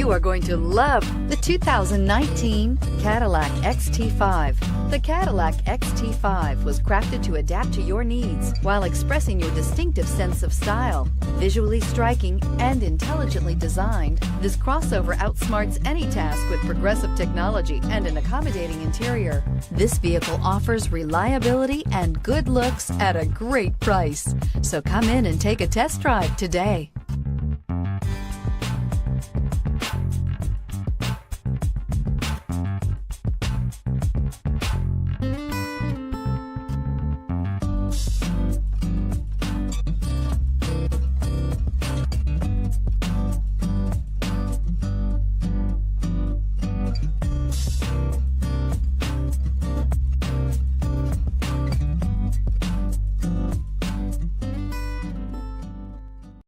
You are going to love the 2019 Cadillac XT5. The Cadillac XT5 was crafted to adapt to your needs while expressing your distinctive sense of style. Visually striking and intelligently designed, this crossover outsmarts any task with progressive technology and an accommodating interior. This vehicle offers reliability and good looks at a great price. So come in and take a test drive today.